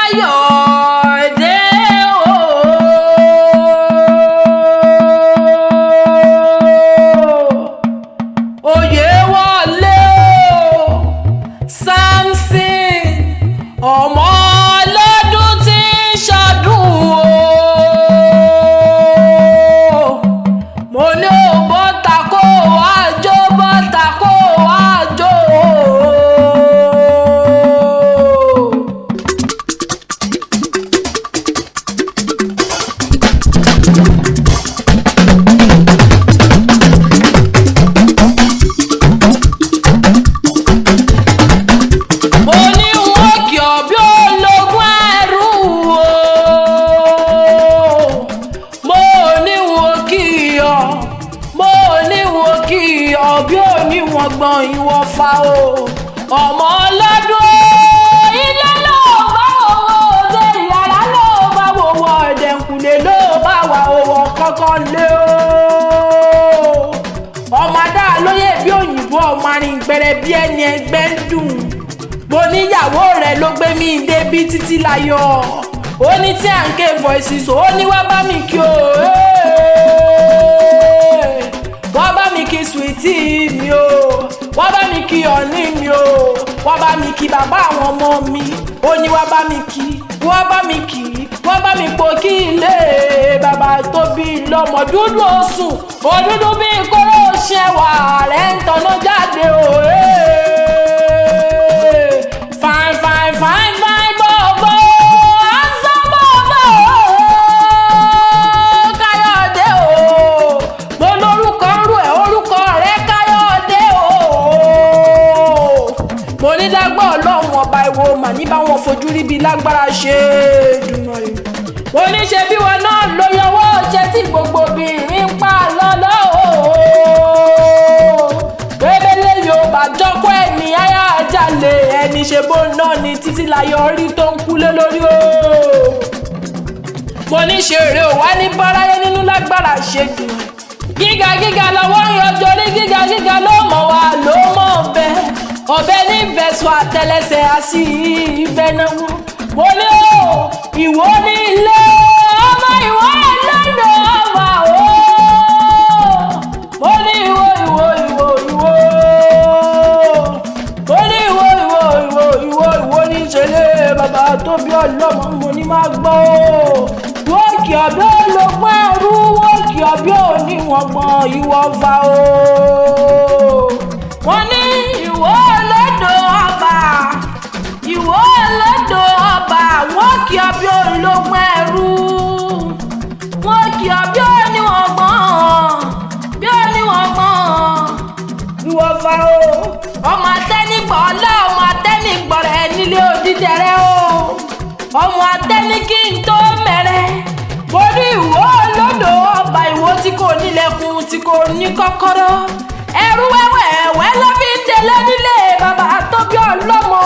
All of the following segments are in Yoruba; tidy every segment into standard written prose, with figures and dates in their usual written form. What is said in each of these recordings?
Káyọ̀dé o. Oyèwọlé o. Samson ọmọ ọlọ́dún tí ń ṣọdún o. Mo ní o bọ́ta kó wá jó, bọ́ta kó wá jó o. Bí oníwọ̀n gbọ̀n ìwọ̀ fa o ọmọ ọlọ́dún ilé ló bá owó òde ìyàrá ló bá wòwò ọ̀dẹ̀kùnlé ló bá wà owó kọ́kọ́ lé o ọmọ adá lóye bí òyìnbó ọmọ arìn gbẹrẹ bí ẹni ẹgbẹ́ ń dùn mo níyàwó rẹ̀ ló gbé mi débi títí láyọ̀ ó ní tí à ń ké voices ó ní wá bá mi kí o wọ́n bá mi kí sweetie mi o wọ́n bá mi kí ọ̀ní mi o wọ́n bá mi kí bàbá àwọn ọmọ mi ó ní wọ́n bá mi kí wọ́n bá mi kí wọ́n bá mi pò kí ilé bàbá tó bí lọ́mọ dúdú oṣù òdúdú bí kóró ṣẹwà rẹ̀ ń tanná jáde o fine fine fine fine bọ́ọ̀bọ́ àṣà bọ́ọ̀bọ́ Káyọ̀dé o mo lórúkọ orúkọ rẹ̀ Káyọ̀dé o mo ní lágbá ọlọ́run ọba ìwò mà ní báwọn fojú ríbi lágbára ṣe dùnà rẹ̀ mo ní ṣe bí wọn náà ló yọwọ́ ṣe tí gbogbo obìnrin ń pa lọ́lọ́ o ebele Yorùbá jọ́kọ́ ẹni ayá àjàlè ẹni ṣe bó náà ni títí láyọ̀ rí tó ń kúlé lórí o mo ní ṣe èrè ò wá ní báráyé nínú lágbára ṣe dùn gíga gíga lọ́wọ́ ń yọjọ́ ní gíga gíga ló mọ̀ wá ló mọ̀ ọbẹ̀ ní ìbẹ̀sùn àtẹlẹsẹ̀ àti ibẹ̀ náà mo ní o ìwọ ní ilé ọmọ ìwọ ẹlẹ́nu ọmọ o mo ní ìwọ mo ní ìwọ ní ìṣẹ̀lẹ̀ bàbá tó bí ọlọ́mọ mo ní má gbọ́ o wọ́ọ̀kì ọ̀bẹ ológun ẹrú wọ́ọ̀kì ọ̀bẹ oníwọ̀n gbọ̀n ìwọ fa o wọ́n ní ìwọ ọlọ́dọ̀ ọba ìwọ ọlọ́dọ̀ ọba wọ́ọ̀kì ọ̀bẹ ológun ẹrú wọ́ọ̀kì ọ̀bẹ oníwọ̀n gbọ̀n bí oníwọ̀n gbọ̀n ìwọ fa o ọmọ atẹ́nigbọ̀ ọlá ọmọ atẹ́nigbọ̀ rẹ̀ nílé òdìdẹrẹ́ o ọmọ atẹ́ni kí n tó mẹ́rẹ́ mo ní ìwọ olódò ọba ìwọ tí kò nílẹ̀kùn tí kò ní kọ́kọ́rọ́ ẹrú wẹ́wẹ́ ló fi ń tẹ̀lé nílé bàbá tó bí ọlọ́mọ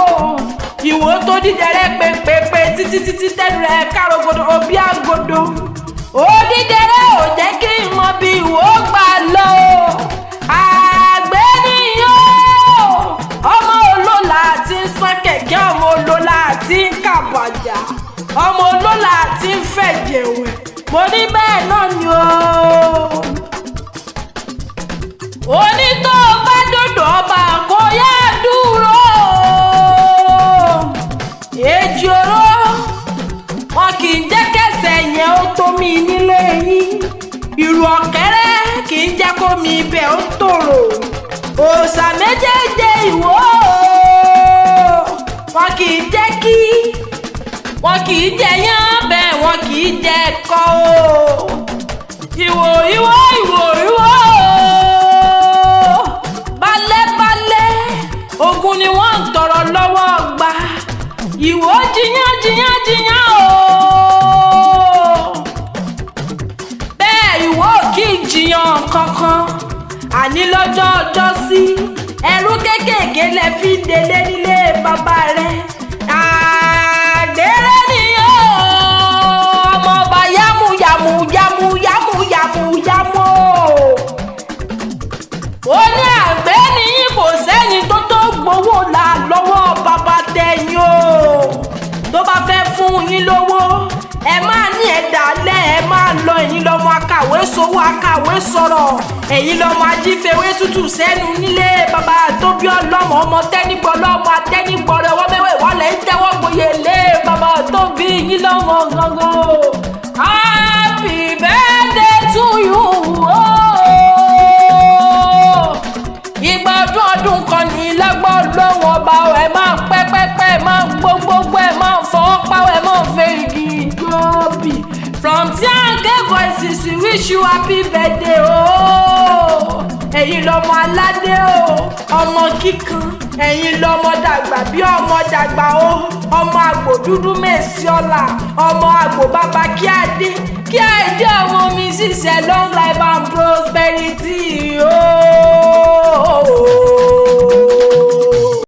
ìwọ tó dídẹrẹ́ pépépé títí tẹ́nu rẹ̀ károgodo òbí àgọ́dọ̀ òdìdẹrẹ́ ò jẹ́ kí n mọ bí ìwọ gbà lọ ọmọ olóla tí ń sán kẹ̀kẹ́ ọmọ olóla tí ń kàbàjà ọmọ olóla tí ń fẹ̀jẹ̀ wẹ̀ mo ní bẹ́ẹ̀ náà ni o ní tó o bá dòdò ọba kò yá dúró èjì oró wọn kì í jẹ́ kẹsẹ̀ yẹn ó tó mi nílé yín ìrù ọ̀kẹ́rẹ́ kì í jẹ́ kó mi ibẹ̀ ó tòrò òòṣà méjèèjì ìwọ wọn kì í jẹ́ kí wọn kì í jẹ yán bẹ́ẹ̀ wọn kì í jẹ ẹ̀kọ́ o ìwọ balẹ̀ ogun ni wọ́n ń tọrọ lọ́wọ́ gbà ìwọ jiyàn o bẹ́ẹ̀ ìwọ kì í jiyàn kankan àní lọ́jọ́ ọjọ́ sí ẹrú kékèké lẹ fi délé nílé bàbá rẹ̀ àgbèrè nìyó ọmọ ọba yámúyámú ó ní àgbẹ̀ nìyí kò sẹ́ni tó tó gbowó là lọ́wọ́ bàbá tẹ̀yìn o tó bá fẹ́ fún yín lówó ẹ máa ní ẹ̀dálẹ̀ ẹ máa lọ ẹ̀yin lọ́mọ akàwé sowó akàwé sọ̀rọ̀ ẹ̀yin lọ́mọ ajífẹ́wé tútù sẹ́nu nílé bàbá tó bí ọlọ́mọ ọmọ tẹ́nígbọ́ lọ́mọ atẹ́nígbọ́ rẹ̀ wọ́n mẹ́wẹ́ ìwọ́lẹ̀ ń tẹ́wọ́ gboyè lé bàbá tó bí yín lọ́mọ gangan. Happy birthday to you. Ìgbà ọdún kan ní lágbọ́ lọ́wọ́ ọba ẹ máa pẹ́pẹ́pẹ́ ẹ máa gbogbogbò ẹ máa fọwọ́ pàwọ́ ẹ máa fẹ́ igi ìjọ́bì. From Tiange Voices we wish you happy birthday ẹ̀yin lọ́mọ aládé ọmọ kíkan ẹ̀yin lọ́mọ dàgbà bí ọmọ dàgbà ọmọ àgbò dúdú mèsì ọ̀la ọmọ àgbò bàbá kí adé ọmọ mi ṣiṣẹ́ long life and prosperity